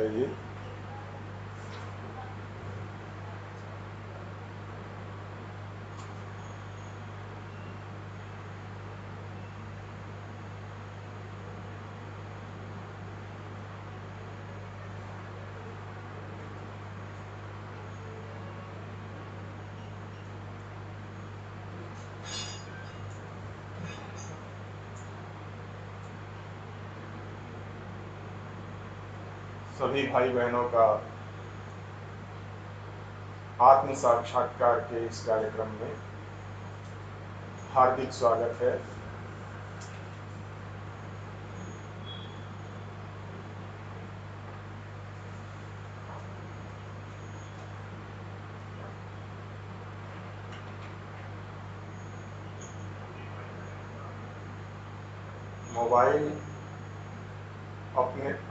माता जी। सभी भाई बहनों का आत्म साक्षात्कार के इस कार्यक्रम में हार्दिक स्वागत है।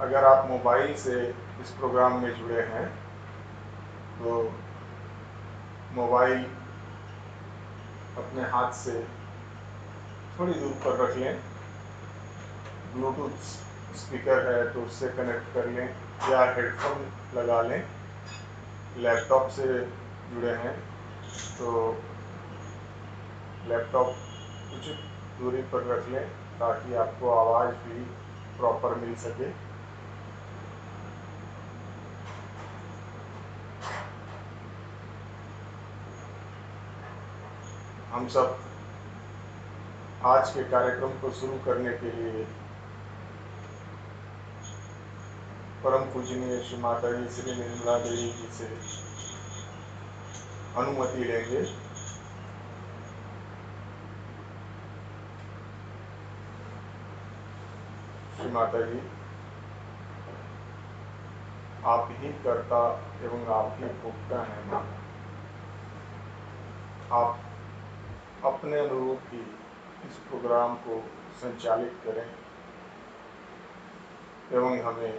अगर आप मोबाइल से इस प्रोग्राम में जुड़े हैं तो मोबाइल अपने हाथ से थोड़ी दूर पर रख लें। ब्लूटूथ स्पीकर है तो उससे कनेक्ट कर लें या हेडफोन लगा लें। लैपटॉप से जुड़े हैं तो लैपटॉप उचित दूरी पर रख लें ताकि आपको आवाज़ भी प्रॉपर मिल सके। हम सब आज के कार्यक्रम को शुरू करने के लिए परम पूजनीय श्री माता जी श्री निर्मला देवी जी से अनुमति लेंगे। श्री माता जी, आप ही कर्ता एवं आप ही भोक्ता हैं माँ। आप अपने अनुरूप ही इस प्रोग्राम को संचालित करें एवं हमें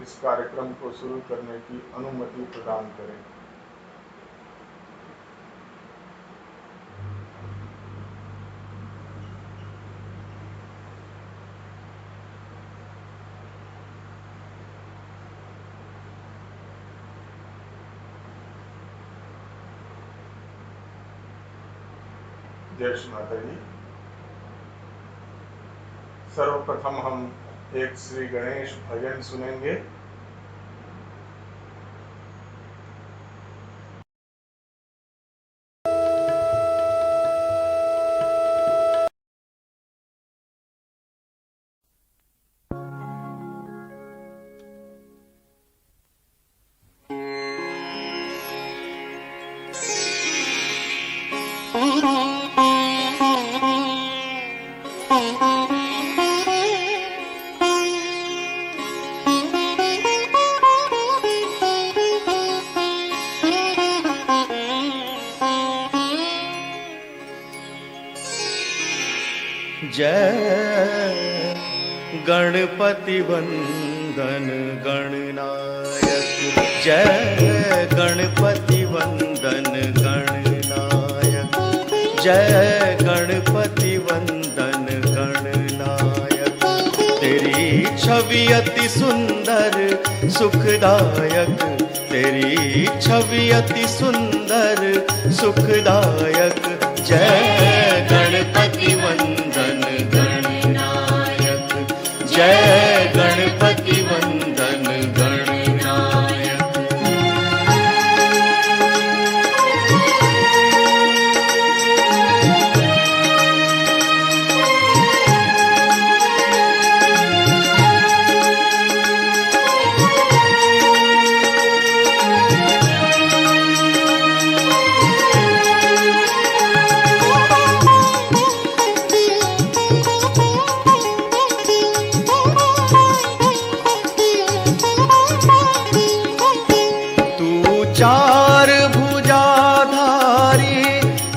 इस कार्यक्रम को शुरू करने की अनुमति प्रदान करें। जय श्री माता जी। सर्वप्रथम हम एक श्री गणेश भजन सुनेंगे। जय गणपति वंदन गणनायक, जय गणपति वंदन गणनायक, जय गणपति वंदन गणनायक। तेरी छवि अति सुंदर सुखदायक, तेरी छवि अति सुंदर सुखदायक। जय गणपति वंदन गणनायक, जय गणपति वंदन गणनायक। चार भुजाधारी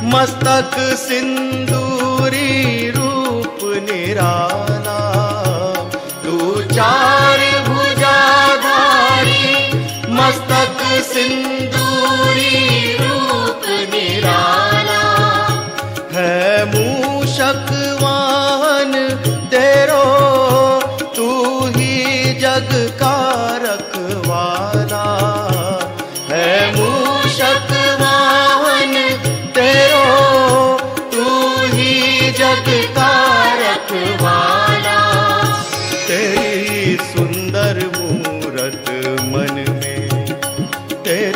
मस्तक सिंदूरी रूप निराला, तू चार भुजाधारी मस्तक सिंदूरी रूप निराला। है मूषक वाहन तेरो, तू ही जग का रखवाला।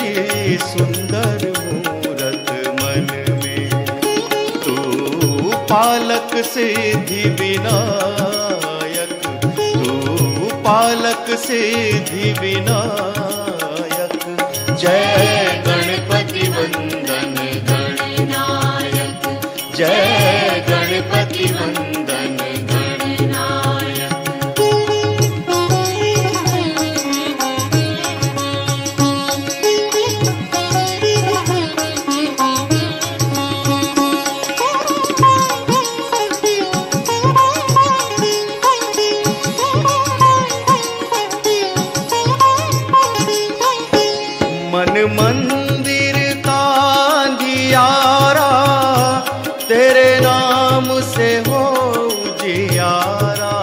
अति सुंदर मूरत मन में। तू पालक सिद्धि विनायक, तू पालक सिद्धि विनायक। जय गणपति वंदन गणनायक, जय गणपति वंदन गणनायक। मन मंदिर का अंधियारा तेरे नाम से हो उजियारा।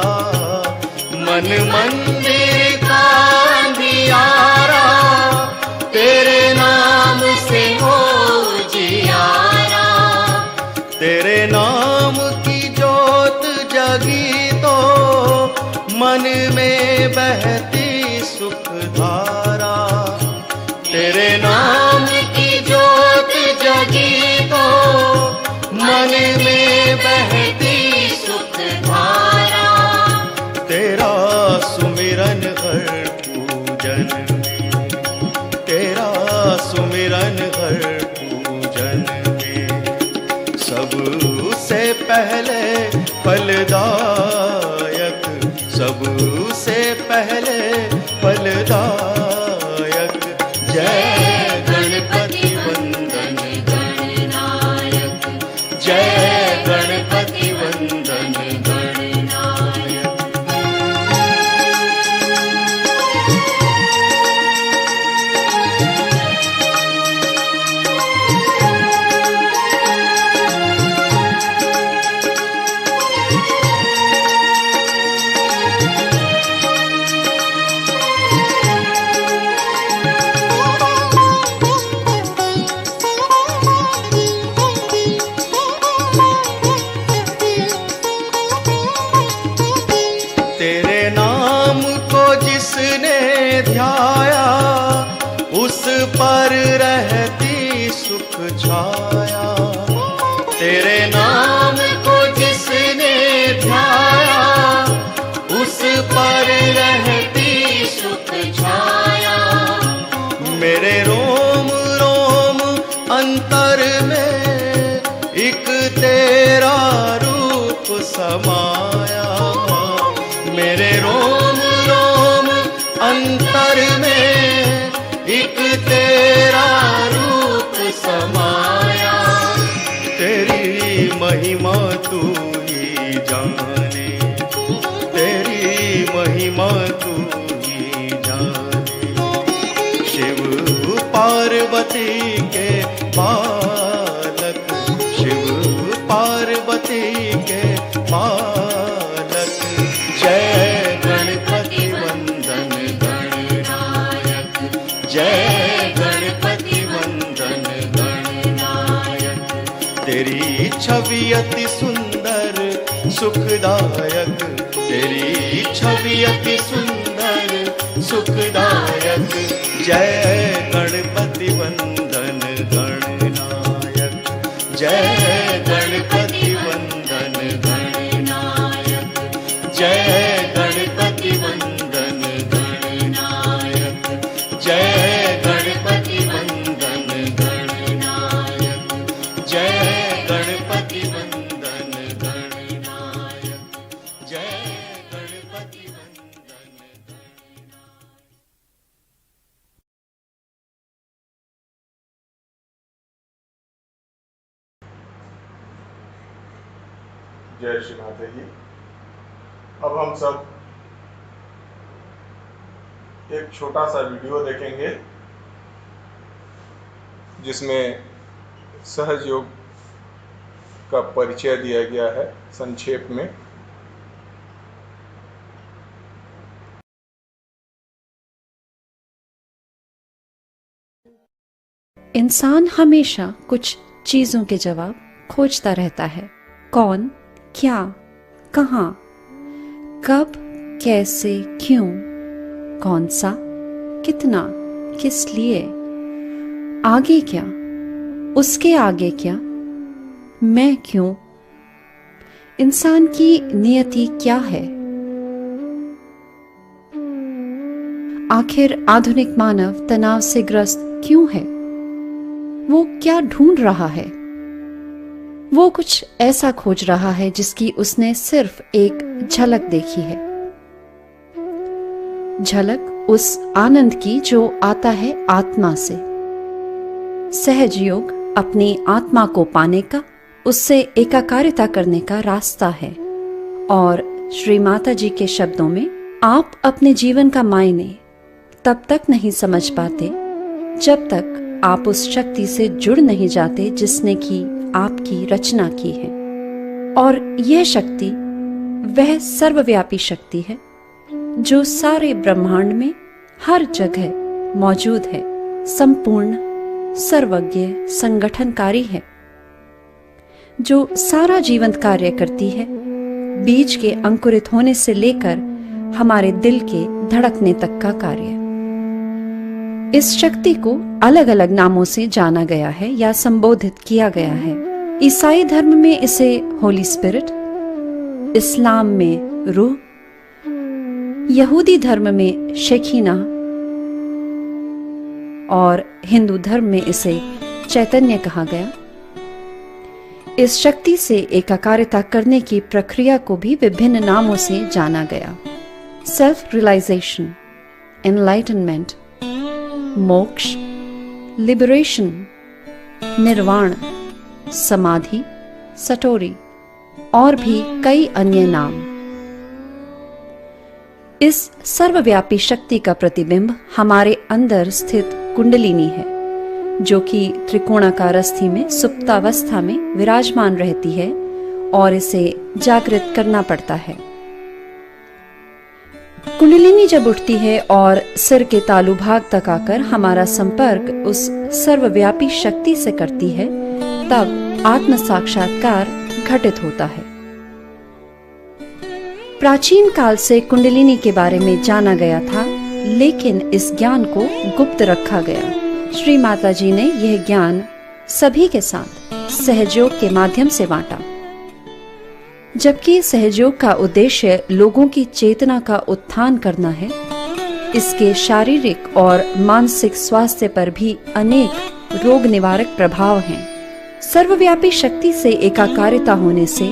मन मंदिर का अंधियारा तेरे नाम से हो उजियारा। तेरे नाम की जोत जगी तो मन में बहती सुख धारा। तेरे नाम की जोत जगी तो मन में बहती सुख धारा। तेरा सुमिरन हर पूजन में, तेरा सुमिरन हर पूजन में। सबसे पहले फलदायक, सबसे पहले फलदायक। जय गणपति वंदन गणनायक, जय गणपति वंदन गणनायक। तेरे नाम को जिसने ध्याया उस पर रहती सुख छाया। तेरे नाम को जिसने ध्याया उस पर रहती सुख छाया। मेरे रोम रोम अंतर में एक तेरा रूप समाया। मेरे रोम रोम अंतर में एक तेरा रूप समाया। तेरी महिमा तू ही जाने, तेरी महिमा तू ही जाने। शिव पार्वती के बालक, शिव पार्वती के बालक। जय गणपति वंदन गणनायक, जय गणपति वंदन गणनायक। तेरी छवि अति सुंदर सुखदायक, तेरी छवि अति सुंदर सुखदायक। जय गणपति वंदन गणनायक, जय गणपति वंदन गणनायक, जय गणपति वंदन गणनायक, जय गणपति वंदन गणनायक, जय गणपति वंदन गणनायक, जय गणपति वंदन गणनायक। जय श्री माता जी। अब हम सब एक छोटा सा वीडियो देखेंगे जिसमें सहज योग का परिचय दिया गया है संक्षेप में। इंसान हमेशा कुछ चीजों के जवाब खोजता रहता है। कौन, क्या, कहाँ, कब, कैसे, क्यों, कौन सा, कितना, किस लिए। आगे क्या, उसके आगे क्या, मैं क्यों, इंसान की नियति क्या है। आखिर आधुनिक मानव तनाव से ग्रस्त क्यों है? वो क्या ढूंढ रहा है? वो कुछ ऐसा खोज रहा है जिसकी उसने सिर्फ एक झलक देखी है, झलक उस आनंद की जो आता है आत्मा से। सहज योग अपनी आत्मा को पाने का, उससे एकाकारिता करने का रास्ता है। और श्री माता जी के शब्दों में, आप अपने जीवन का मायने तब तक नहीं समझ पाते जब तक आप उस शक्ति से जुड़ नहीं जाते जिसने की आपकी रचना की है। और यह शक्ति वह सर्वव्यापी शक्ति है जो सारे ब्रह्मांड में हर जगह मौजूद है, संपूर्ण, सर्वज्ञ, संगठनकारी है, जो सारा जीवंत कार्य करती है, बीज के अंकुरित होने से लेकर हमारे दिल के धड़कने तक का कार्य। इस शक्ति को अलग अलग नामों से जाना गया है या संबोधित किया गया है। ईसाई धर्म में इसे होली स्पिरिट, इस्लाम में रूह, यहूदी धर्म में शेखीना और हिंदू धर्म में इसे चैतन्य कहा गया। इस शक्ति से एकाकारिता करने की प्रक्रिया को भी विभिन्न नामों से जाना गया। सेल्फ रियलाइजेशन, एनलाइटनमेंट, मोक्ष, लिबरेशन, निर्वाण, समाधि, सटोरी और भी कई अन्य नाम। इस सर्वव्यापी शक्ति का प्रतिबिंब हमारे अंदर स्थित कुंडलिनी है, जो कि त्रिकोणाकार अस्थि में सुप्तावस्था में विराजमान रहती है और इसे जागृत करना पड़ता है। कुंडलिनी जब उठती है और सिर के तालु भाग तक आकर हमारा संपर्क उस सर्वव्यापी शक्ति से करती है, तब आत्म साक्षात्कार घटित होता है। प्राचीन काल से कुंडलिनी के बारे में जाना गया था, लेकिन इस ज्ञान को गुप्त रखा गया। श्री माता जी ने यह ज्ञान सभी के साथ सहयोग के माध्यम से बांटा, जबकि सहयोग का उद्देश्य लोगों की चेतना का उत्थान करना है। इसके शारीरिक और मानसिक स्वास्थ्य पर भी अनेक रोग निवारक प्रभाव हैं। सर्वव्यापी शक्ति से एकाकारिता होने से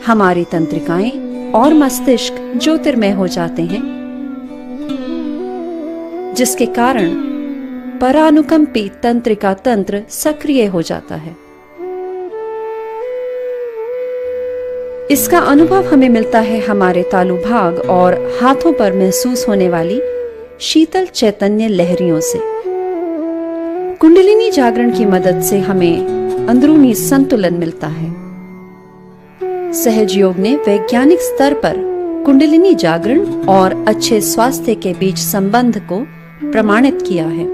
हमारी तंत्रिकाएं और मस्तिष्क ज्योतिर्मय हो जाते हैं, जिसके कारण परानुकंपी तंत्रिका तंत्र सक्रिय हो जाता है। इसका अनुभव हमें मिलता है हमारे तालु भाग और हाथों पर महसूस होने वाली शीतल चैतन्य लहरियों से। कुंडलिनी जागरण की मदद से हमें अंदरूनी संतुलन मिलता है। सहज योग ने वैज्ञानिक स्तर पर कुंडलिनी जागरण और अच्छे स्वास्थ्य के बीच संबंध को प्रमाणित किया है।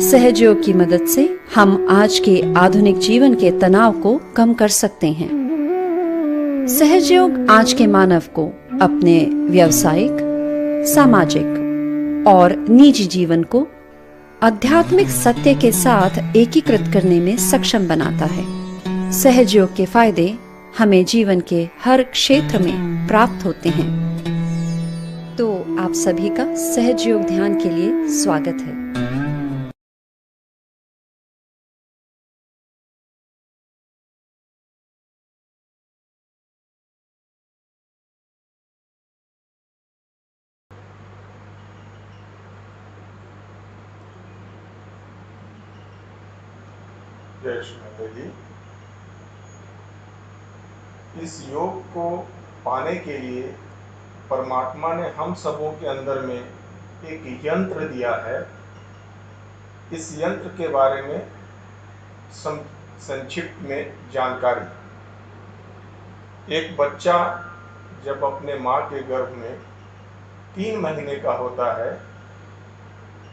सहज योग की मदद से हम आज के आधुनिक जीवन के तनाव को कम कर सकते हैं। सहज योग आज के मानव को अपने व्यावसायिक, सामाजिक और निजी जीवन को आध्यात्मिक सत्य के साथ एकीकृत करने में सक्षम बनाता है। सहज योग के फायदे हमें जीवन के हर क्षेत्र में प्राप्त होते हैं। तो आप सभी का सहज योग ध्यान के लिए स्वागत है। जय श्री माता जी। इस योग को पाने के लिए परमात्मा ने हम सबों के अंदर में एक यंत्र दिया है। इस यंत्र के बारे में संक्षिप्त में जानकारी। एक बच्चा जब अपने माँ के गर्भ में 3 महीने का होता है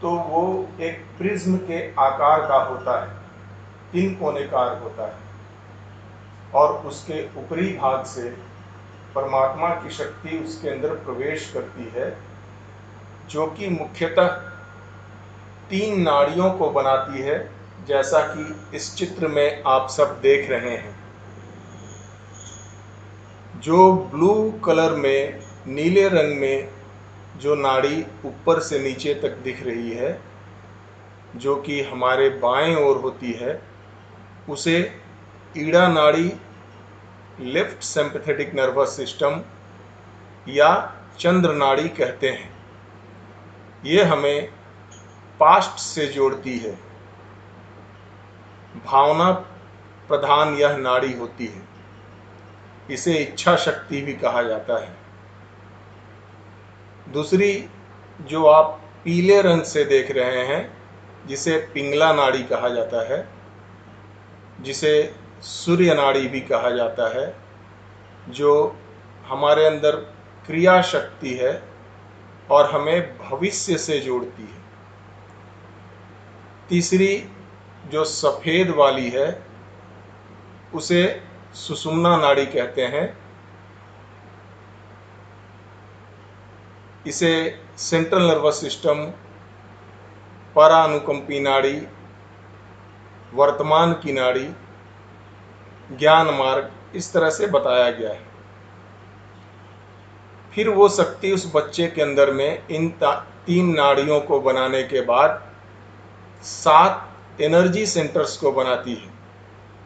तो वो एक प्रिज्म के आकार का होता है, 3 कोणिकार होता है और उसके ऊपरी भाग से परमात्मा की शक्ति उसके अंदर प्रवेश करती है, जो कि मुख्यतः 3 नाड़ियों को बनाती है, जैसा कि इस चित्र में आप सब देख रहे हैं। जो ब्लू कलर में, नीले रंग में जो नाड़ी ऊपर से नीचे तक दिख रही है, जो कि हमारे बाएं ओर होती है, उसे ईड़ा नाड़ी, लेफ्ट सिंपैथेटिक नर्वस सिस्टम या चंद्र नाड़ी कहते हैं। ये हमें पास्ट से जोड़ती है। भावना प्रधान यह नाड़ी होती है। इसे इच्छा शक्ति भी कहा जाता है। दूसरी जो आप पीले रंग से देख रहे हैं, जिसे पिंगला नाड़ी कहा जाता है, जिसे सूर्य नाड़ी भी कहा जाता है, जो हमारे अंदर क्रिया शक्ति है और हमें भविष्य से जोड़ती है। तीसरी जो सफ़ेद वाली है, उसे सुषुम्ना नाड़ी कहते हैं। इसे सेंट्रल नर्वस सिस्टम, परानुकंपी नाड़ी, वर्तमान की नाड़ी, ज्ञान मार्ग, इस तरह से बताया गया है। फिर वो शक्ति उस बच्चे के अंदर में इन 3 नाड़ियों को बनाने के बाद 7 एनर्जी सेंटर्स को बनाती है,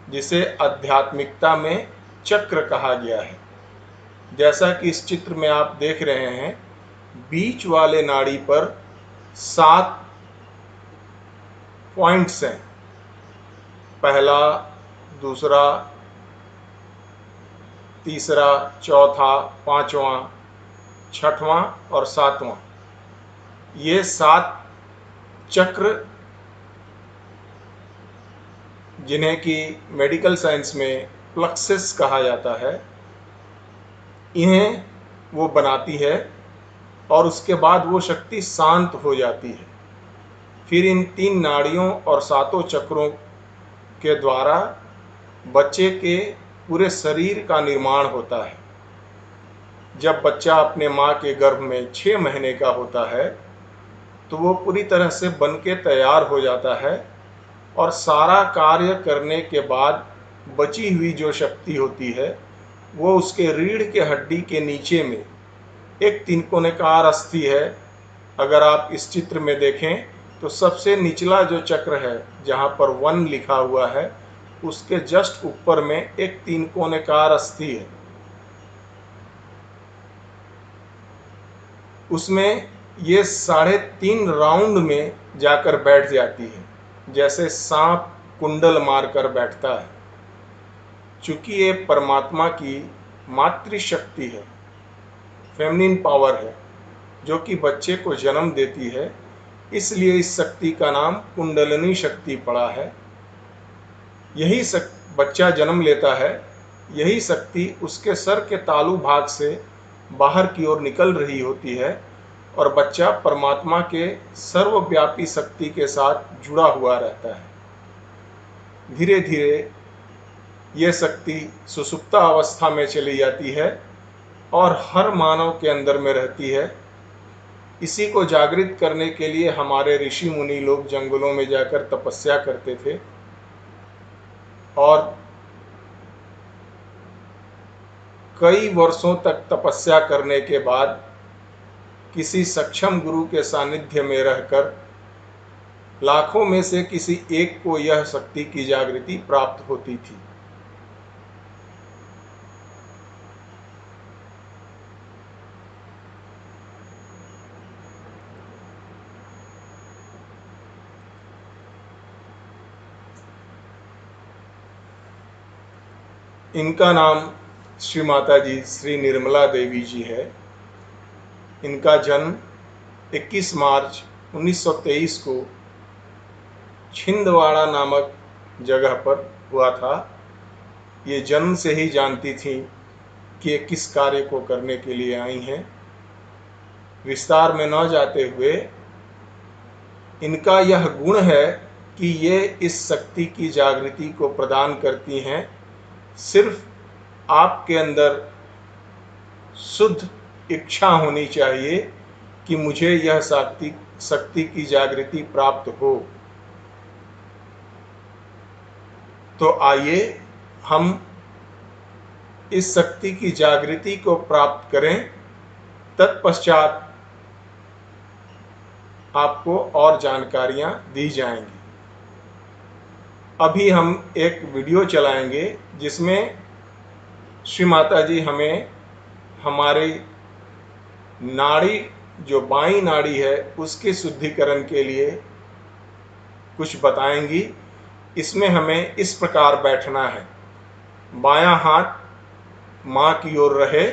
जिसे आध्यात्मिकता में चक्र कहा गया है। जैसा कि इस चित्र में आप देख रहे हैं, बीच वाले नाड़ी पर 7 पॉइंट्स हैं। पहला, दूसरा, तीसरा, चौथा, पांचवा, छठवां और सातवां। ये 7 चक्र, जिन्हें कि मेडिकल साइंस में प्लक्सेस कहा जाता है, इन्हें वो बनाती है और उसके बाद वो शक्ति शांत हो जाती है। फिर इन 3 नाड़ियों और 7 चक्रों के द्वारा बच्चे के पूरे शरीर का निर्माण होता है। जब बच्चा अपने माँ के गर्भ में 6 महीने का होता है, तो वो पूरी तरह से बन के तैयार हो जाता है और सारा कार्य करने के बाद बची हुई जो शक्ति होती है, वो उसके रीढ़ के हड्डी के नीचे में एक तिकोनाकार अस्थि है। अगर आप इस चित्र में देखें तो सबसे निचला जो चक्र है, जहाँ पर 1 लिखा हुआ है, उसके जस्ट ऊपर में एक तिकोनाकार अस्थि है। उसमें ये 3.5 राउंड में जाकर बैठ जाती है, जैसे सांप कुंडल मारकर बैठता है। चूंकि ये परमात्मा की मातृशक्ति है, फेमिनिन पावर है, जो कि बच्चे को जन्म देती है, इसलिए इस शक्ति का नाम कुंडलिनी शक्ति पड़ा है। यही बच्चा जन्म लेता है, यही शक्ति उसके सर के तालू भाग से बाहर की ओर निकल रही होती है और बच्चा परमात्मा के सर्वव्यापी शक्ति के साथ जुड़ा हुआ रहता है। धीरे धीरे ये शक्ति सुषुप्त अवस्था में चली जाती है और हर मानव के अंदर में रहती है। इसी को जागृत करने के लिए हमारे ऋषि मुनि लोग जंगलों में जाकर तपस्या करते थे और कई वर्षों तक तपस्या करने के बाद किसी सक्षम गुरु के सानिध्य में रहकर लाखों में से किसी एक को यह शक्ति की जागृति प्राप्त होती थी। इनका नाम श्री माता जी श्री निर्मला देवी जी है। इनका जन्म 21 मार्च 1923 को छिंदवाड़ा नामक जगह पर हुआ था। ये जन्म से ही जानती थी कि ये किस कार्य को करने के लिए आई हैं। विस्तार में न जाते हुए, इनका यह गुण है कि ये इस शक्ति की जागृति को प्रदान करती हैं। सिर्फ आपके अंदर शुद्ध इच्छा होनी चाहिए कि मुझे यह शक्ति की जागृति प्राप्त हो। तो आइए हम इस शक्ति की जागृति को प्राप्त करें। तत्पश्चात आपको और जानकारियां दी जाएंगी। अभी हम एक वीडियो चलाएंगे जिसमें श्री माता जी हमें हमारी नाड़ी, जो बाईं नाड़ी है, उसके शुद्धिकरण के लिए कुछ बताएंगी। इसमें हमें इस प्रकार बैठना है, बायां हाथ माँ की ओर रहे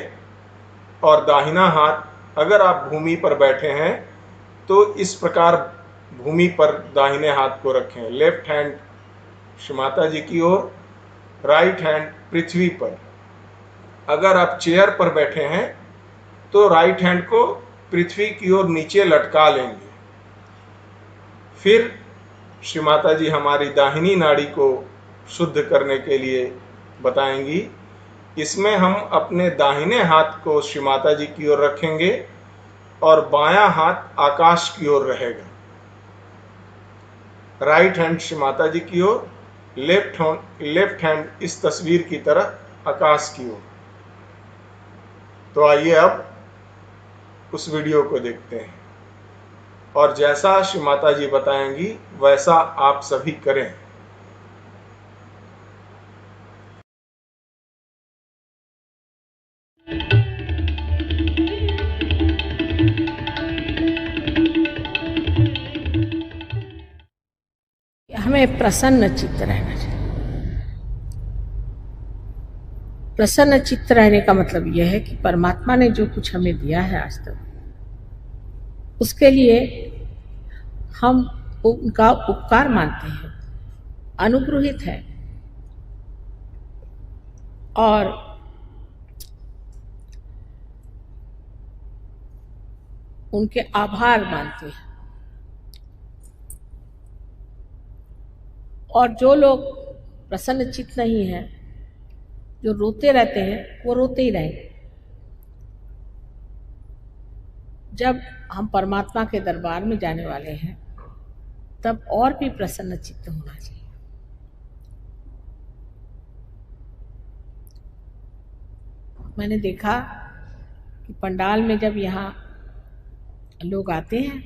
और दाहिना हाथ, अगर आप भूमि पर बैठे हैं तो इस प्रकार भूमि पर दाहिने हाथ को रखें। लेफ्ट हैंड श्री माता जी की ओर, राइट हैंड पृथ्वी पर। अगर आप चेयर पर बैठे हैं तो राइट हैंड को पृथ्वी की ओर नीचे लटका लेंगे। फिर श्री माता जी हमारी दाहिनी नाड़ी को शुद्ध करने के लिए बताएंगी। इसमें हम अपने दाहिने हाथ को श्री माता जी की ओर रखेंगे और बायां हाथ आकाश की ओर रहेगा। राइट हैंड श्री माता जी की ओर, लेफ्ट हैंड इस तस्वीर की तरह आकाश की ओर। तो आइए अब उस वीडियो को देखते हैं और जैसा श्री माता जी बताएंगी वैसा आप सभी करें। हमें प्रसन्न चित्त रहना चाहिए। प्रसन्न चित्त रहने का मतलब यह है कि परमात्मा ने जो कुछ हमें दिया है आज तक, उसके लिए हम उनका उपकार मानते हैं, अनुग्रहित है और उनके आभार मानते हैं। और जो लोग प्रसन्न चित्त नहीं है, जो रोते रहते हैं, वो रोते ही रहेंगे। जब हम परमात्मा के दरबार में जाने वाले हैं तब और भी प्रसन्न चित्त होना चाहिए। मैंने देखा कि पंडाल में जब यहाँ लोग आते हैं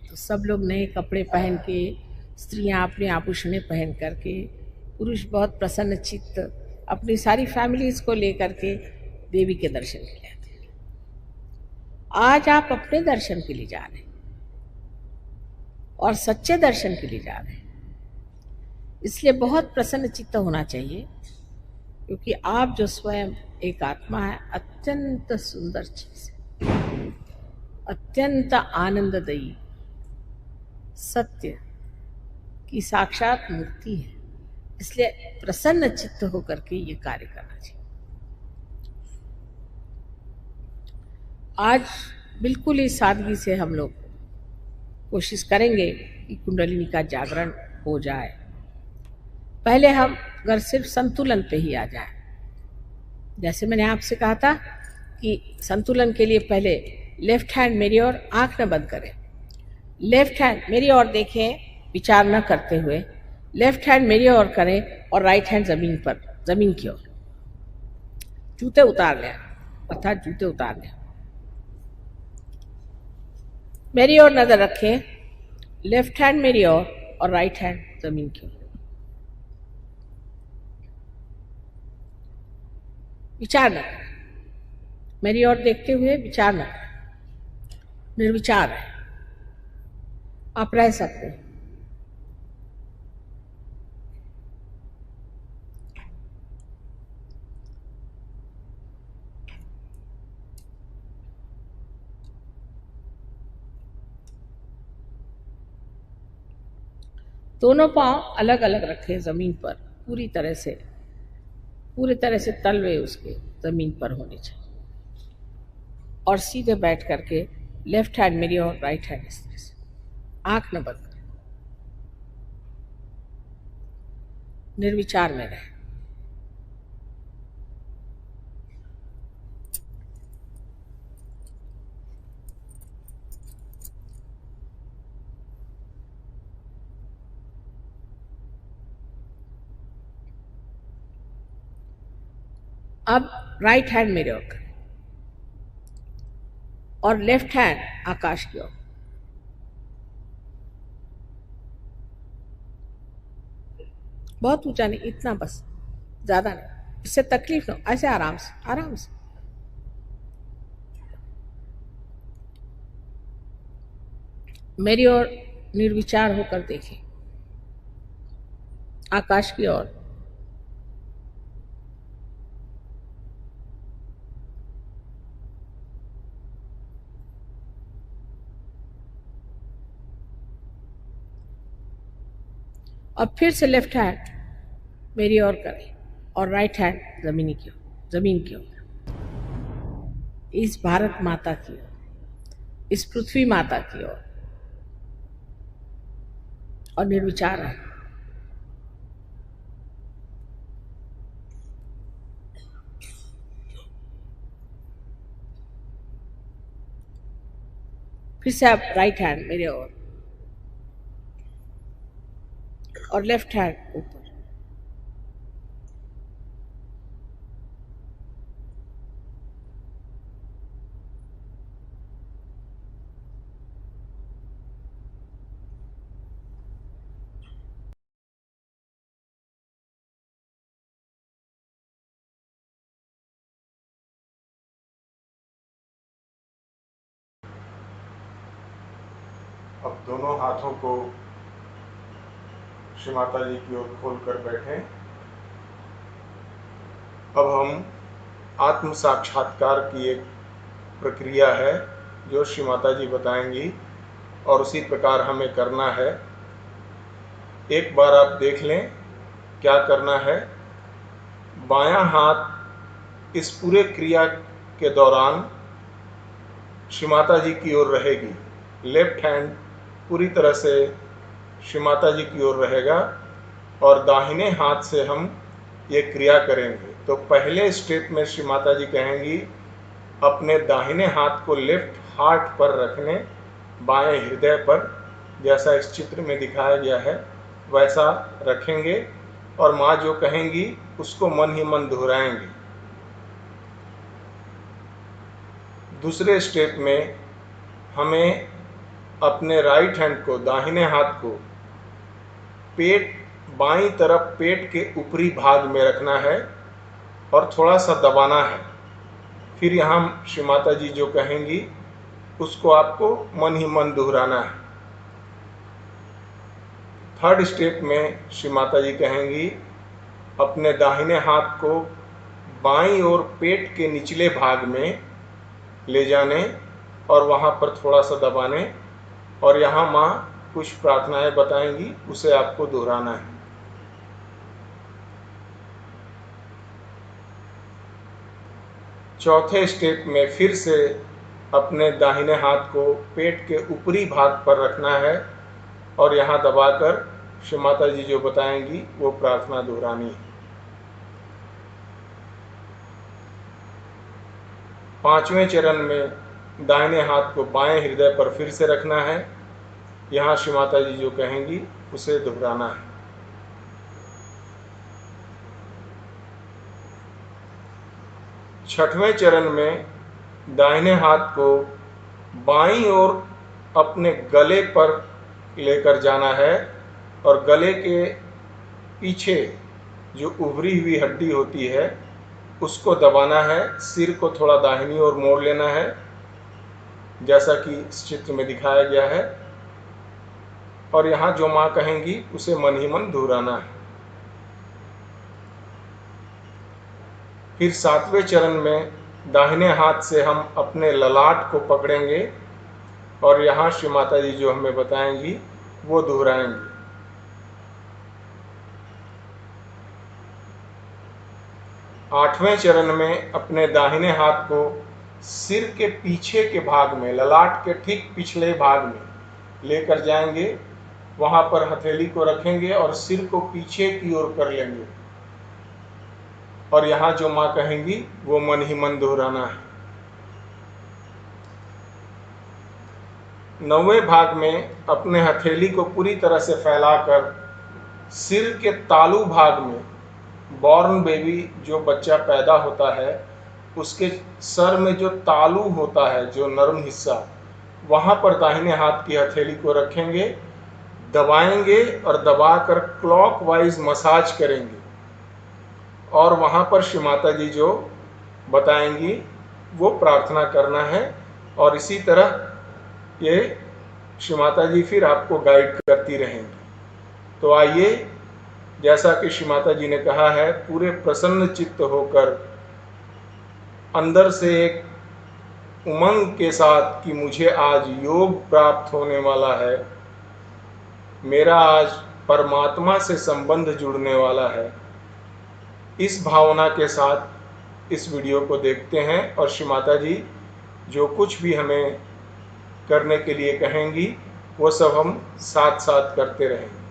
तो सब लोग नए कपड़े पहन के, स्त्रियां अपने आभूषणें पहन करके, पुरुष बहुत प्रसन्न चित्त अपनी सारी फैमिलीज को लेकर के देवी के दर्शन के लिए आते हैं। आज आप अपने दर्शन के लिए जा रहे हैं और सच्चे दर्शन के लिए जा रहे हैं, इसलिए बहुत प्रसन्न चित्त होना चाहिए, क्योंकि आप जो स्वयं एक आत्मा है, अत्यंत सुंदर चीज है, अत्यंत आनंददायी सत्य की साक्षात मूर्ति है। इसलिए प्रसन्न चित्त होकर के ये कार्य करना चाहिए। आज बिल्कुल ही सादगी से हम लोग कोशिश करेंगे कि कुंडलिनी का जागरण हो जाए। पहले हम अगर सिर्फ संतुलन पे ही आ जाए, जैसे मैंने आपसे कहा था कि संतुलन के लिए पहले लेफ्ट हैंड मेरी ओर, आंख न बंद करें, लेफ्ट हैंड मेरी ओर देखें विचार न करते हुए, लेफ्ट हैंड मेरी ओर करें और राइट हैंड जमीन पर, जमीन की ओर। जूते उतार लें, अर्थात जूते उतार लें। मेरी ओर नजर रखें, लेफ्ट हैंड मेरी ओर और राइट हैंड जमीन की ओर। विचार न करें, मेरी ओर देखते हुए विचार न करें, निर्विचार है, आप रह सकते हैं। दोनों पांव अलग अलग रखें जमीन पर, पूरी तरह से तलवे उसके जमीन पर होने चाहिए और सीधे बैठ करके लेफ्ट हैंड मेरी और राइट हैंड इस तरह से, आंख न बंद करें, निर्विचार में रहें। अब राइट हैंड मेरे ओर करें और लेफ्ट हैंड आकाश की ओर। बहुत ऊंचा नहीं, इतना बस, ज्यादा नहीं, इससे तकलीफ ना हो, ऐसे आराम से आराम से। मेरी ओर निर्विचार होकर देखें, आकाश की ओर। और फिर से लेफ्ट हैंड मेरी ओर करें और राइट हैंड जमीन की ओर, इस भारत माता की ओर, इस पृथ्वी माता की ओर, और निर्विचार है। फिर से आप राइट हैंड मेरे ओर और लेफ्ट हैंड ऊपर। अब दोनों हाथों को श्री माता जी की ओर खोलकर बैठें। अब हम आत्म साक्षात्कार की एक प्रक्रिया है जो श्री माता जी बताएंगी और उसी प्रकार हमें करना है। एक बार आप देख लें क्या करना है। बायां हाथ इस पूरे क्रिया के दौरान श्री माता जी की ओर रहेगी, लेफ्ट हैंड पूरी तरह से श्री माता जी की ओर रहेगा और दाहिने हाथ से हम ये क्रिया करेंगे। तो पहले स्टेप में श्री माता जी कहेंगी अपने दाहिने हाथ को लेफ्ट हार्ट पर रखने, बाएं हृदय पर, जैसा इस चित्र में दिखाया गया है वैसा रखेंगे और माँ जो कहेंगी उसको मन ही मन दोहराएंगे। दूसरे स्टेप में हमें अपने राइट हैंड को, दाहिने हाथ को पेट, बाईं तरफ पेट के ऊपरी भाग में रखना है और थोड़ा सा दबाना है। फिर यहाँ श्री माता जी जो कहेंगी उसको आपको मन ही मन दोहराना है। थर्ड स्टेप में श्री माता जी कहेंगी अपने दाहिने हाथ को बाईं ओर पेट के निचले भाग में ले जाने और वहाँ पर थोड़ा सा दबाने, और यहाँ माँ कुछ प्रार्थनाएं बताएंगी, उसे आपको दोहराना है। चौथे स्टेप में फिर से अपने दाहिने हाथ को पेट के ऊपरी भाग पर रखना है और यहाँ दबाकर श्री माता जी जो बताएंगी वो प्रार्थना दोहरानी है। पांचवें चरण में दाहिने हाथ को बाएं हृदय पर फिर से रखना है, यहाँ श्री माता जी जो कहेंगी उसे दोहराना है। छठवें चरण में दाहिने हाथ को बाईं ओर अपने गले पर लेकर जाना है और गले के पीछे जो उभरी हुई हड्डी होती है उसको दबाना है। सिर को थोड़ा दाहिनी ओर मोड़ लेना है जैसा कि इस चित्र में दिखाया गया है और यहाँ जो माँ कहेंगी उसे मन ही मन दोहराना है। फिर सातवें चरण में दाहिने हाथ से हम अपने ललाट को पकड़ेंगे और यहाँ श्री माता जी जो हमें बताएंगी वो दोहराएंगे। आठवें चरण में अपने दाहिने हाथ को सिर के पीछे के भाग में, ललाट के ठीक पिछले भाग में लेकर जाएंगे, वहां पर हथेली को रखेंगे और सिर को पीछे की ओर कर लेंगे और यहाँ जो माँ कहेंगी वो मन ही मन दोहराना है। नौवें भाग में अपने हथेली को पूरी तरह से फैलाकर सिर के तालू भाग में बॉर्न बेबी, जो बच्चा पैदा होता है, उसके सर में जो तालू होता है, जो नरम हिस्सा, वहाँ पर दाहिने हाथ की हथेली को रखेंगे, दबाएंगे और दबाकर क्लॉकवाइज मसाज करेंगे और वहाँ पर श्री माता जी जो बताएंगी वो प्रार्थना करना है। और इसी तरह ये श्री माता जी फिर आपको गाइड करती रहेंगी। तो आइए, जैसा कि श्री माता जी ने कहा है, पूरे प्रसन्न चित्त होकर अंदर से एक उमंग के साथ कि मुझे आज योग प्राप्त होने वाला है, मेरा आज परमात्मा से संबंध जुड़ने वाला है, इस भावना के साथ इस वीडियो को देखते हैं और श्री माता जी जो कुछ भी हमें करने के लिए कहेंगी वो सब हम साथ साथ करते रहेंगे।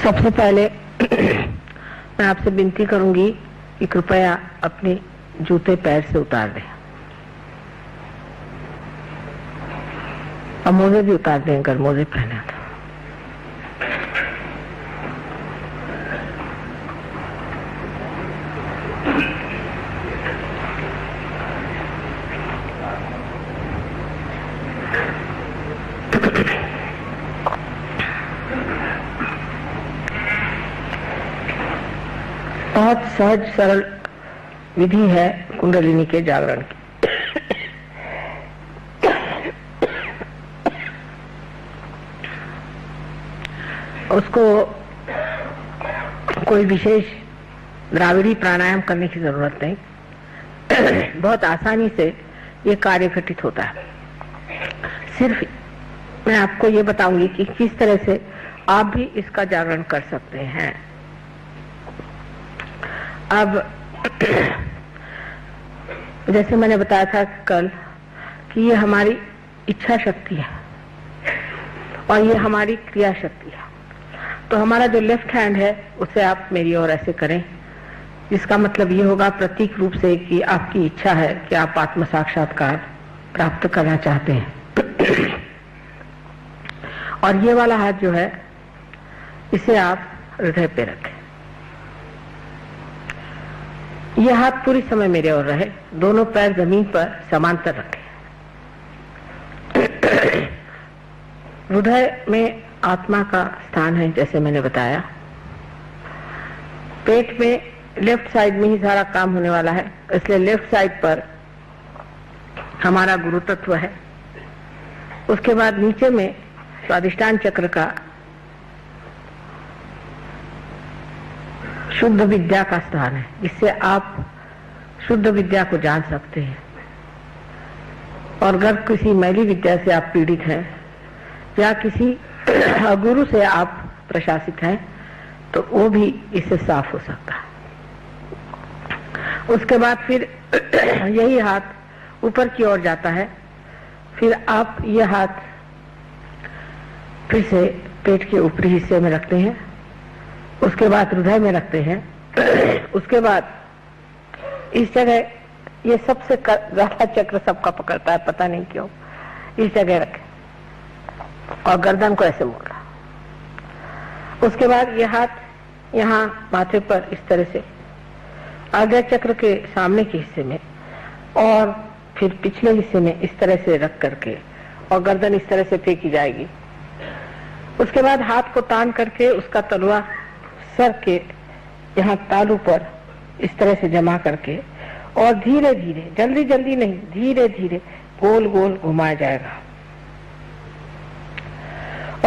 सबसे पहले मैं आपसे विनती करूंगी कि कृपया अपने जूते पैर से उतार दें और मोजे भी उतार दें अगर मोजे पहने तो। बहुत सहज सरल विधि है कुंडलिनी के जागरण की। उसको कोई विशेष द्राविड़ी प्राणायाम करने की जरूरत नहीं, बहुत आसानी से ये कार्य घटित होता है। सिर्फ मैं आपको ये बताऊंगी कि किस तरह से आप भी इसका जागरण कर सकते हैं। अब जैसे मैंने बताया था कल कि ये हमारी इच्छा शक्ति है और ये हमारी क्रिया शक्ति है। तो हमारा जो लेफ्ट हैंड है उसे आप मेरी ओर ऐसे करें, जिसका मतलब ये होगा प्रतीक रूप से कि आपकी इच्छा है कि आप आत्म साक्षात्कार प्राप्त करना चाहते हैं। और ये वाला हाथ जो है इसे आप हृदय पे रखें। यह हाथ पूरी समय मेरे ओर रहे, दोनों पैर जमीन पर समांतर रखें। हृदय में आत्मा का स्थान है, जैसे मैंने बताया। पेट में लेफ्ट साइड में ही सारा काम होने वाला है, इसलिए लेफ्ट साइड पर हमारा गुरु तत्व है। उसके बाद नीचे में स्वादिष्टान चक्र का शुद्ध विद्या का स्थान है, जिससे आप शुद्ध विद्या को जान सकते हैं। और अगर किसी मैली विद्या से आप पीड़ित हैं या किसी गुरु से आप प्रशासित हैं तो वो भी इससे साफ हो सकता है। उसके बाद फिर यही हाथ ऊपर की ओर जाता है, फिर आप यह हाथ फिर से पेट के ऊपरी हिस्से में रखते हैं, उसके बाद हृदय में रखते हैं। उसके बाद इस जगह, ये सबसे ज्यादा चक्र सबका पकड़ता है, पता नहीं क्यों, इस जगह रखें और गर्दन को ऐसे मोड़ा। उसके बाद ये हाथ यहाँ माथे पर इस तरह से आज्ञा चक्र के सामने के हिस्से में और फिर पिछले हिस्से में इस तरह से रख करके और गर्दन इस तरह से फेंकी जाएगी। उसके बाद हाथ को तान करके उसका तलवा सर के यहाँ तालू पर इस तरह से जमा करके और धीरे धीरे, जल्दी जल्दी नहीं, धीरे धीरे गोल गोल घुमाया जाएगा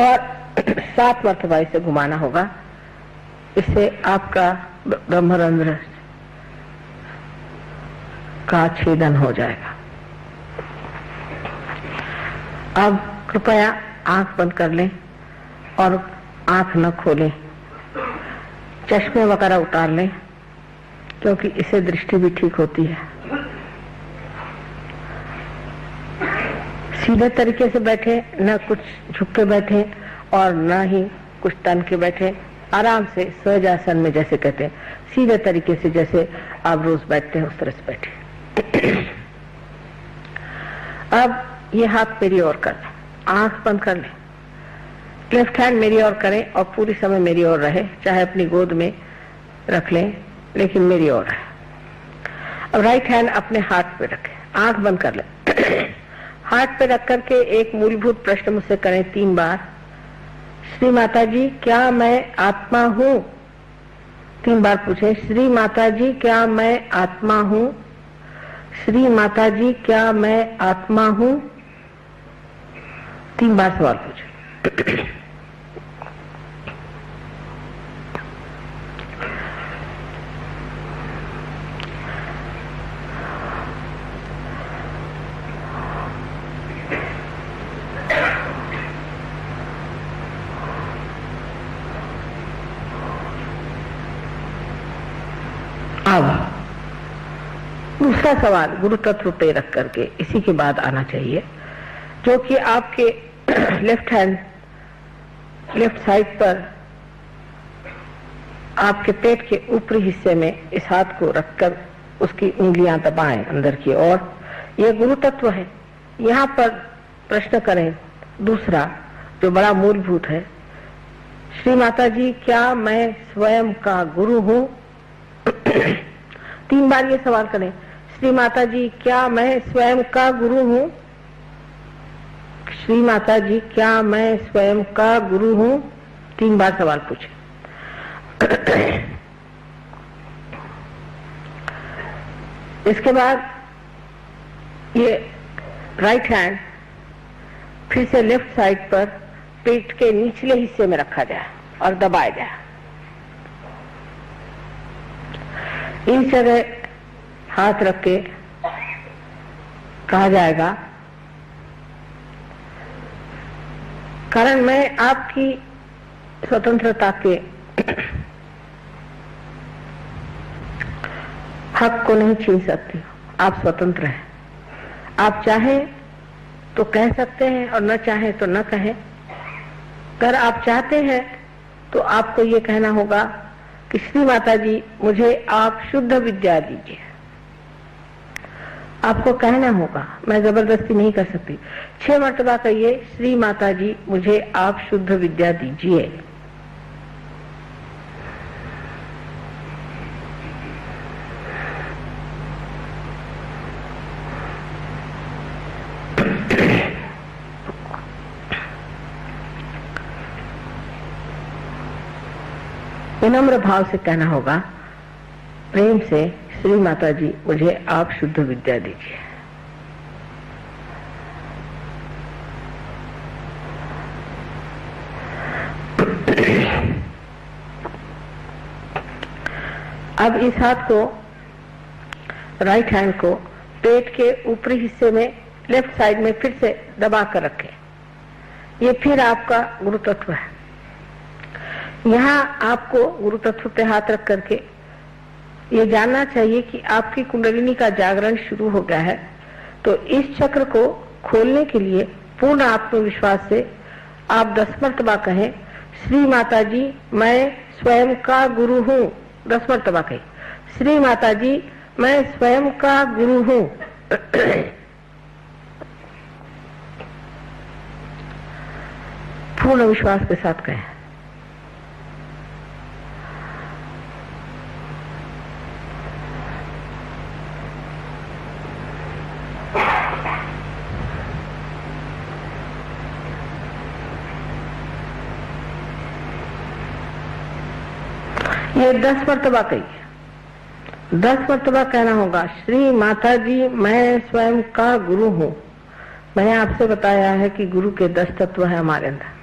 और 7 मरतबा इसे घुमाना होगा। इससे आपका ब्रह्मरंध्र का छेदन हो जाएगा। अब कृपया आंख बंद कर लें और आंख न खोलें, चश्मे वगैरह उतार लें, क्योंकि इससे दृष्टि भी ठीक होती है। सीधे तरीके से बैठे, न कुछ झुक के बैठे और न ही कुछ तन के बैठे, आराम से सहजासन में जैसे कहते हैं, सीधे तरीके से जैसे आप रोज बैठते हैं उस तरह से बैठे। अब ये हाथ मेरी ओर कर लें, आंख बंद कर लें, लेफ्ट हैंड मेरी ओर करें और पूरी समय मेरी ओर रहे, चाहे अपनी गोद में रख लें लेकिन मेरी ओर रहे। अब राइट हैंड अपने हाथ पे रखें, आंख बंद कर लें। हाथ पे रख करके एक मूलभूत प्रश्न मुझसे करें 3 बार, श्री माता जी क्या मैं आत्मा हूँ? 3 बार पूछें, श्री माता जी क्या मैं आत्मा हूँ? श्री माता जी क्या मैं आत्मा हूँ? 3 बार सवाल पूछें। अब दूसरा सवाल गुरु तत्व पे रख करके इसी के बाद आना चाहिए, जो कि आपके लेफ्ट साइड पर आपके पेट के ऊपरी हिस्से में इस हाथ को रखकर उसकी उंगलियां दबाएं अंदर की ओर। यह गुरु तत्व है। यहाँ पर प्रश्न करें दूसरा जो बड़ा मूलभूत है, श्री माता जी क्या मैं स्वयं का गुरु हूँ? 3 बार ये सवाल करें, श्री माता जी क्या मैं स्वयं का गुरु हूँ? श्री माता जी क्या मैं स्वयं का गुरु हूँ? 3 बार सवाल पूछे। इसके बाद ये राइट हैंड फिर से लेफ्ट साइड पर पेट के निचले हिस्से में रखा जाए और दबाया जाए। इस जगह हाथ रख के कहा जाएगा, कारण मैं आपकी स्वतंत्रता के हक को नहीं छीन सकती। आप स्वतंत्र हैं। आप चाहें तो कह सकते हैं और न चाहें तो न कहें। अगर आप चाहते हैं तो आपको ये कहना होगा कि श्री माता जी मुझे आप शुद्ध विद्या दीजिए। आपको कहना होगा, मैं जबरदस्ती नहीं कर सकती। 6 मर्तबा कहिए, श्री माता जी मुझे आप शुद्ध विद्या दीजिए। विनम्र भाव से कहना होगा, प्रेम से, श्री माता जी मुझे आप शुद्ध विद्या दीजिए। अब इस हाथ को, राइट हैंड को पेट के ऊपरी हिस्से में लेफ्ट साइड में फिर से दबा कर रखें। ये फिर आपका गुरु तत्व है। यहाँ आपको गुरु तत्व पे हाथ रख करके ये जानना चाहिए कि आपकी कुंडलिनी का जागरण शुरू हो गया है। तो इस चक्र को खोलने के लिए पूर्ण आत्मविश्वास से आप 10 मर्तबा कहें, श्री माता जी मैं स्वयं का गुरु हूँ। 10 मर्तबा कहें, श्री माता जी मैं स्वयं का गुरु हूँ। पूर्ण विश्वास के साथ कहें। ये 10 मर्तबा कहिए। 10 मर्तबा कहना होगा, श्री माता जी मैं स्वयं का गुरु हूँ। मैंने आपसे बताया है कि गुरु के 10 तत्व है हमारे अंदर।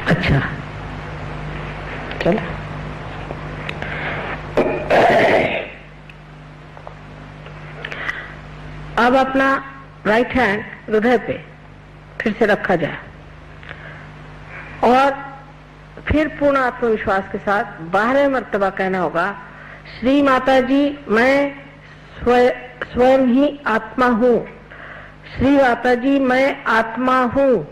अच्छा, चला। अब अपना राइट हैंड हृदय पे फिर से रखा जाए और फिर पूर्ण आत्मविश्वास के साथ 12 मर्तबा कहना होगा, श्री माता जी मैं स्वयं ही आत्मा हूँ। श्री माता जी मैं आत्मा हूँ।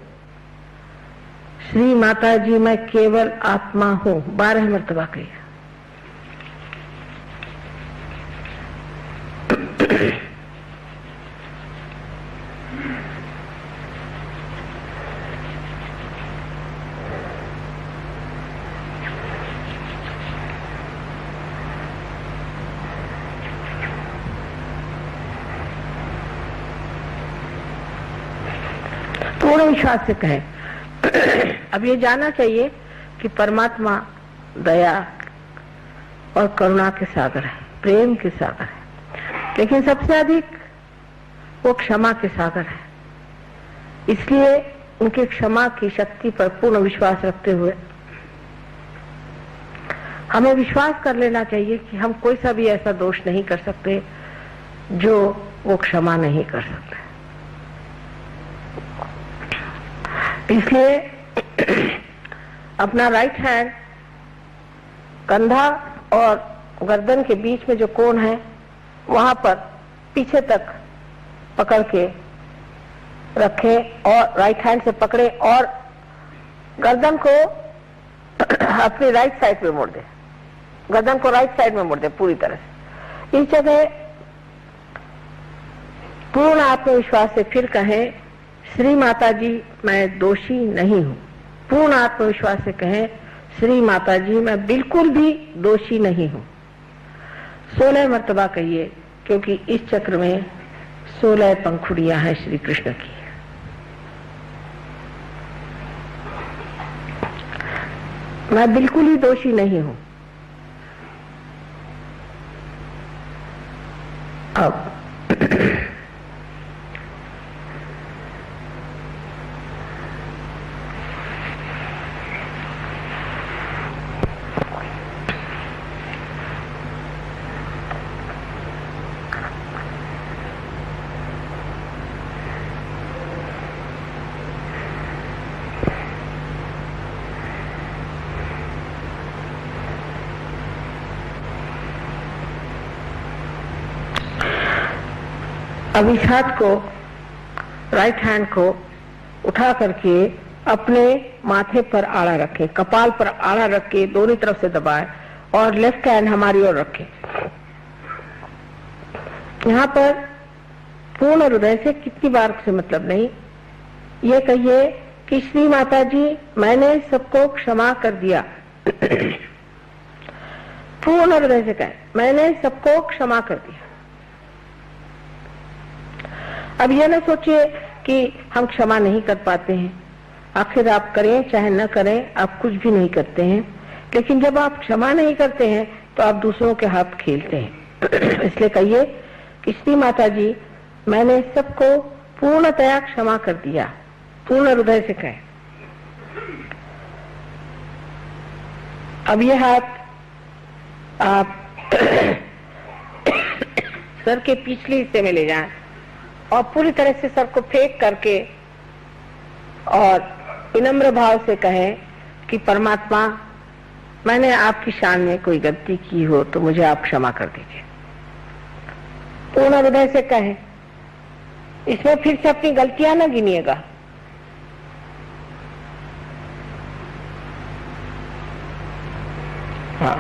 श्री माता जी मैं केवल आत्मा हूँ। 12 मर्तबा कहिए। पूर्ण विश्वास से कहें। अब ये जानना चाहिए कि परमात्मा दया और करुणा के सागर है, प्रेम के सागर है, लेकिन सबसे अधिक वो क्षमा के सागर है। इसलिए उनके क्षमा की शक्ति पर पूर्ण विश्वास रखते हुए हमें विश्वास कर लेना चाहिए कि हम कोई सा भी ऐसा दोष नहीं कर सकते जो वो क्षमा नहीं कर सकते। इसलिए अपना राइट हैंड कंधा और गर्दन के बीच में जो कोण है वहां पर पीछे तक पकड़ के रखें और राइट हैंड से पकड़े और गर्दन को अपनी राइट साइड पे मोड़ दे। गर्दन को राइट साइड में मोड़ दे पूरी तरह से। इस जगह पूर्ण आत्मविश्वास से फिर कहें, श्री माता जी मैं दोषी नहीं हूँ। पूर्ण आत्मविश्वास से कहें, श्री माता जी मैं बिल्कुल भी दोषी नहीं हूँ। 16 मर्तबा कहिए, क्योंकि इस चक्र में 16 पंखुड़ियां हैं श्री कृष्ण की। मैं बिल्कुल ही दोषी नहीं हूँ। अब अब इस हाथ को, राइट हैंड को उठा करके अपने माथे पर आड़ा रखें, कपाल पर आड़ा रख के दोनों तरफ से दबाएं और लेफ्ट हैंड हमारी ओर रखें। यहाँ पर पूर्ण हृदय से कितनी बार से मतलब नहीं, ये कहिए कि श्री माता जी मैंने सबको क्षमा कर दिया। पूर्ण हृदय से कहें, मैंने सबको क्षमा कर दिया। अब यह ना सोचिए कि हम क्षमा नहीं कर पाते हैं। आखिर आप करें चाहे न करें, आप कुछ भी नहीं करते हैं, लेकिन जब आप क्षमा नहीं करते हैं तो आप दूसरों के हाथ खेलते हैं। इसलिए कहिए कि श्री माता जी मैंने सबको पूर्णतया क्षमा कर दिया। पूर्ण हृदय से कहें। अब यह हाथ आप सर के पिछले हिस्से में ले जाएं और पूरी तरह से सर को फेंक करके और विनम्र भाव से कहें कि परमात्मा मैंने आपकी शान में कोई गलती की हो तो मुझे आप क्षमा कर दीजिए। पूर्ण हृदय से कहें। इसमें फिर से अपनी गलतियां न गिनिएगा। हाँ,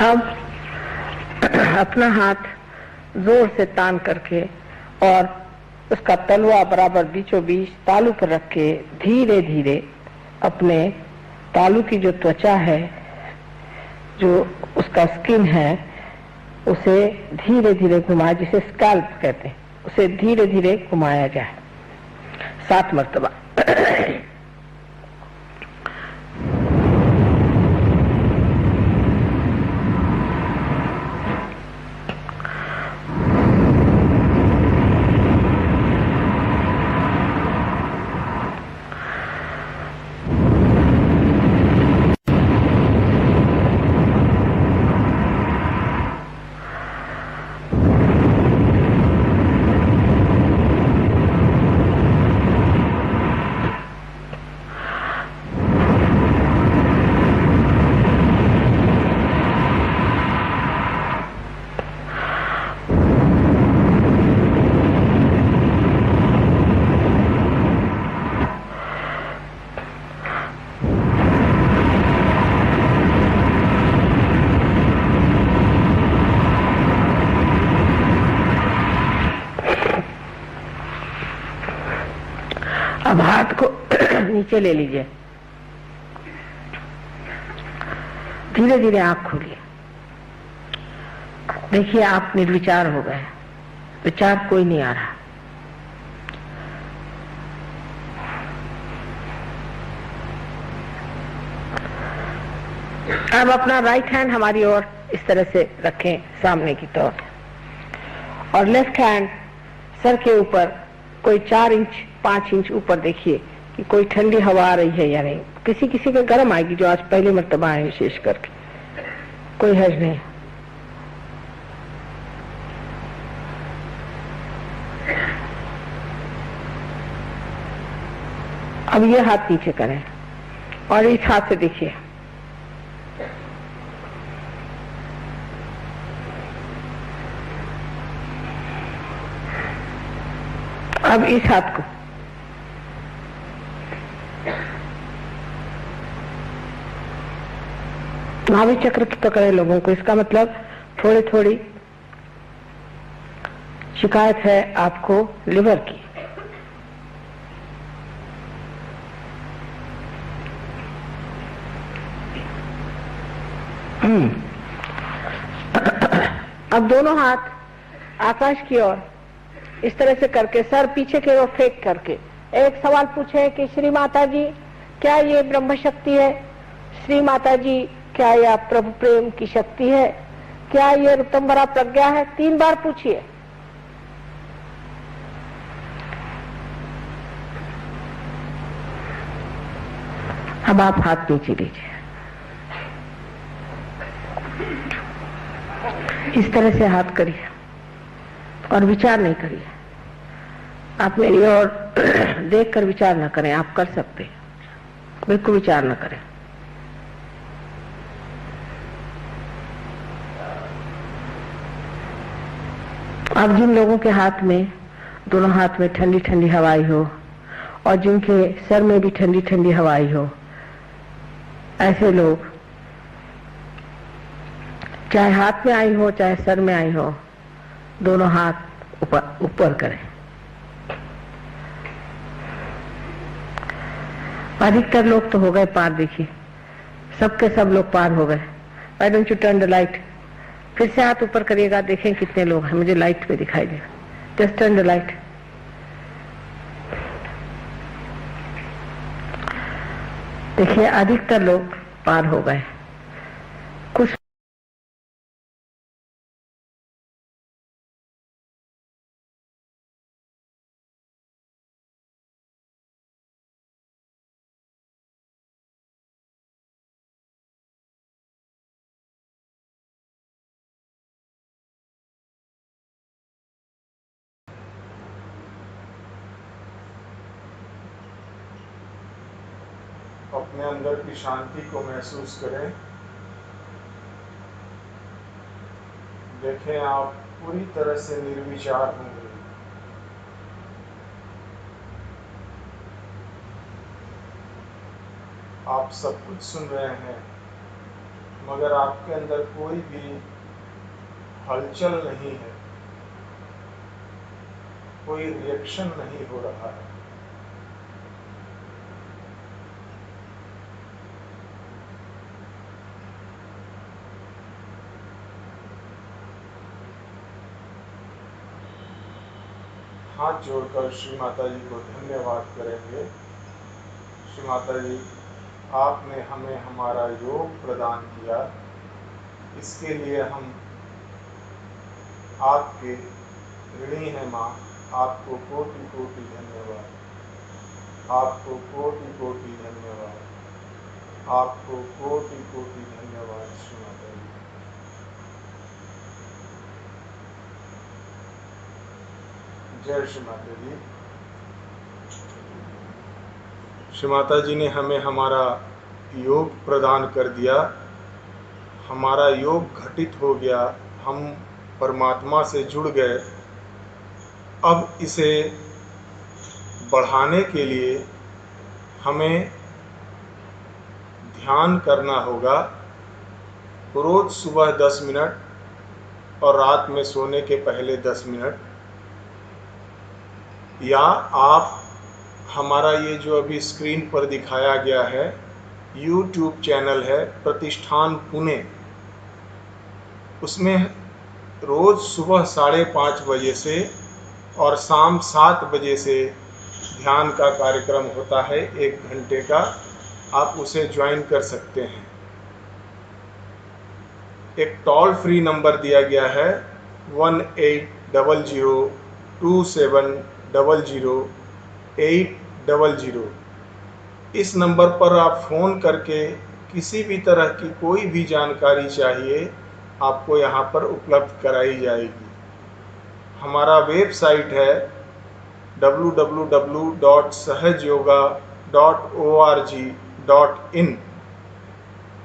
अब अपना हाथ जोर से तान करके और उसका तलवा बराबर बीचों बीच तालू पर रख के धीरे धीरे अपने तालू की जो त्वचा है, जो उसका स्किन है, उसे धीरे धीरे घुमाए, जिसे स्कैल्प कहते हैं, उसे धीरे धीरे घुमाया जाए 7 मर्तबा। अब हाथ को नीचे ले लीजिए, धीरे धीरे आंख खोलिए। देखिए आप निर्विचार हो गए, विचार कोई नहीं आ रहा। अब अपना राइट हैंड हमारी ओर इस तरह से रखें सामने की तरफ, और लेफ्ट हैंड सर के ऊपर कोई 4 इंच 5 इंच ऊपर देखिए कि कोई ठंडी हवा आ रही है या नहीं। किसी किसी के गर्म आएगी, जो आज पहली मर्तबा आए विशेष करके, कोई हर्ज नहीं। अब ये हाथ नीचे करें और इस हाथ से देखिए, अब इस हाथ को नाभि चक्र की पकड़े लोगों को, इसका मतलब थोड़ी थोड़ी शिकायत है आपको लिवर की। अब दोनों हाथ आकाश की ओर इस तरह से करके सर पीछे की ओर फेंक करके एक सवाल पूछे कि श्री माता जी क्या ये ब्रह्म शक्ति है? श्री माता जी क्या यह प्रभु प्रेम की शक्ति है? क्या ये ऋतंबरा प्रज्ञा है? 3 बार पूछिए। अब आप हाथ नीचे लीजिए, इस तरह से हाथ करिए और विचार नहीं करिए। आप मेरी ओर देखकर विचार न करें, आप कर सकते हैं, बिल्कुल विचार न करें। अब जिन लोगों के हाथ में, दोनों हाथ में ठंडी ठंडी हवाई हो और जिनके सर में भी ठंडी ठंडी हवाई हो, ऐसे लोग चाहे हाथ में आई हो चाहे सर में आई हो, दोनों हाथ ऊपर करें। अधिकतर लोग तो हो गए पार, देखिए सबके सब लोग पार हो गए। Why don't you turn the light? फिर से हाथ ऊपर करिएगा, देखें कितने लोग हैं, मुझे लाइट पे दिखाई देगा। Just turn the light। देखिए अधिकतर लोग पार हो गए। कुछ अपने अंदर की शांति को महसूस करें। देखें आप पूरी तरह से निर्विचार होंगे। आप सब कुछ सुन रहे हैं, मगर आपके अंदर कोई भी हलचल नहीं है, कोई रिएक्शन नहीं हो रहा है। हाथ जोड़कर श्री माता जी को धन्यवाद करेंगे। श्री माता जी, आपने हमें हमारा योग प्रदान किया, इसके लिए हम आपके ऋणी हैं माँ। आपको कोटि कोटि धन्यवाद, आपको कोटि कोटि धन्यवाद, आपको कोटि कोटि धन्यवाद श्री माता जी। जय श्री माता जी। श्री माता जी ने हमें हमारा योग प्रदान कर दिया, हमारा योग घटित हो गया, हम परमात्मा से जुड़ गए। अब इसे बढ़ाने के लिए हमें ध्यान करना होगा। रोज सुबह 10 मिनट और रात में सोने के पहले 10 मिनट, या आप हमारा ये जो अभी स्क्रीन पर दिखाया गया है यूट्यूब चैनल है प्रतिष्ठान पुणे, उसमें रोज़ सुबह 5:30 बजे से और शाम 7 बजे से ध्यान का कार्यक्रम होता है, 1 घंटे का। आप उसे ज्वाइन कर सकते हैं। एक टोल फ्री नंबर दिया गया है 180027008000। इस नंबर पर आप फ़ोन करके किसी भी तरह की कोई भी जानकारी चाहिए आपको यहाँ पर उपलब्ध कराई जाएगी। हमारा वेबसाइट है www.sahajyoga.org.in।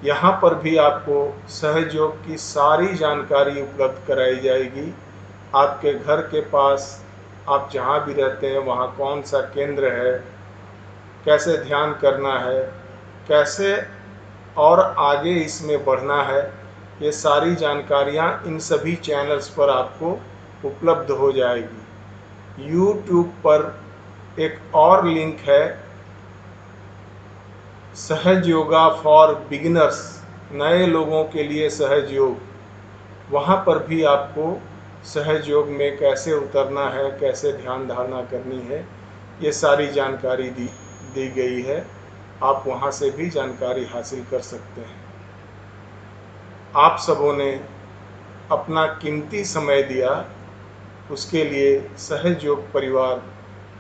यहाँ पर भी आपको सहज योग की सारी जानकारी उपलब्ध कराई जाएगी। आपके घर के पास आप जहाँ भी रहते हैं वहाँ कौन सा केंद्र है, कैसे ध्यान करना है, कैसे और आगे इसमें बढ़ना है, ये सारी जानकारियाँ इन सभी चैनल्स पर आपको उपलब्ध हो जाएगी। यूट्यूब पर एक और लिंक है सहज योगा फॉर बिगिनर्स, नए लोगों के लिए सहज योग। वहाँ पर भी आपको सहज योग में कैसे उतरना है, कैसे ध्यान धारणा करनी है, ये सारी जानकारी दी गई है। आप वहाँ से भी जानकारी हासिल कर सकते हैं। आप सबों ने अपना कीमती समय दिया, उसके लिए सहज योग परिवार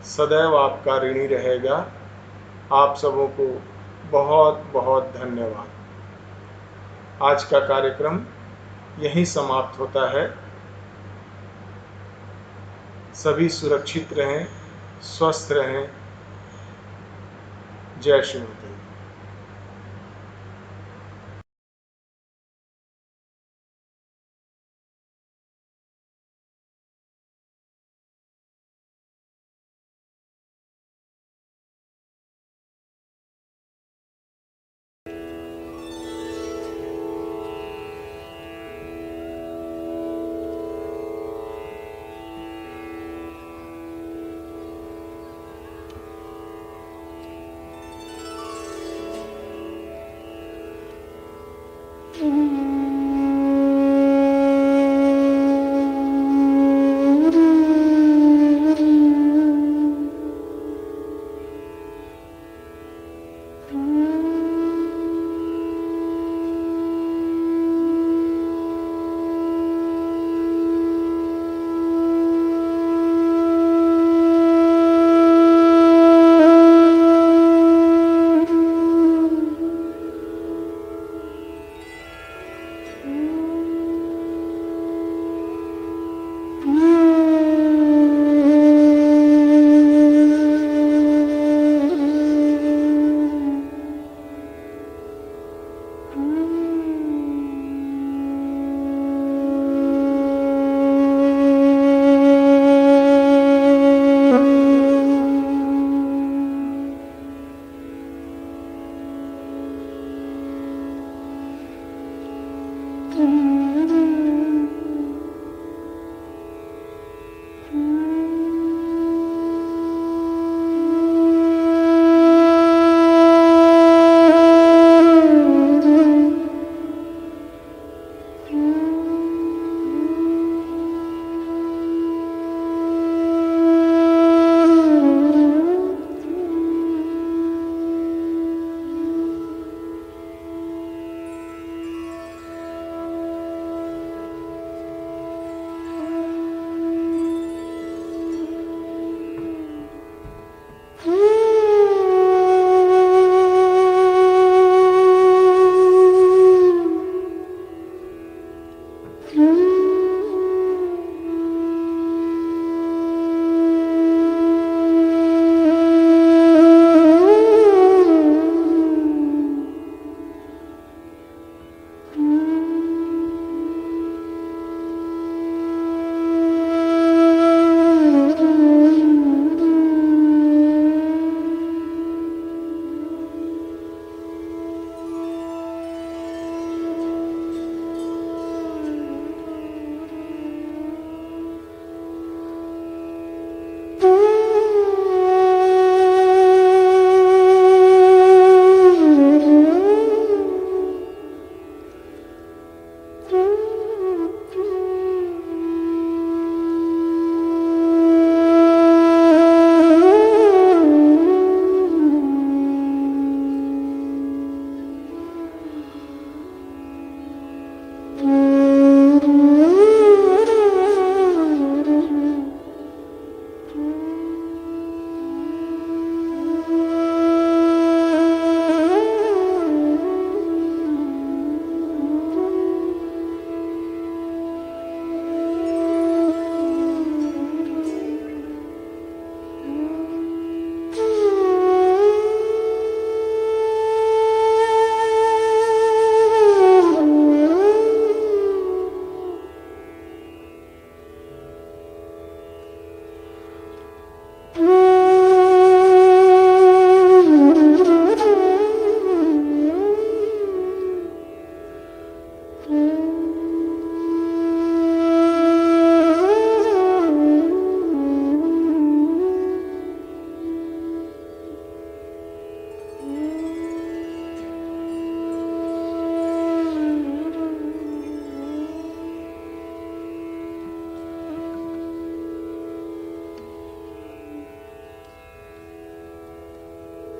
सदैव आपका ऋणी रहेगा। आप सबों को बहुत बहुत धन्यवाद। आज का कार्यक्रम यहीं समाप्त होता है। सभी सुरक्षित रहें, स्वस्थ रहें। जय श्री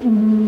Mm-hmm.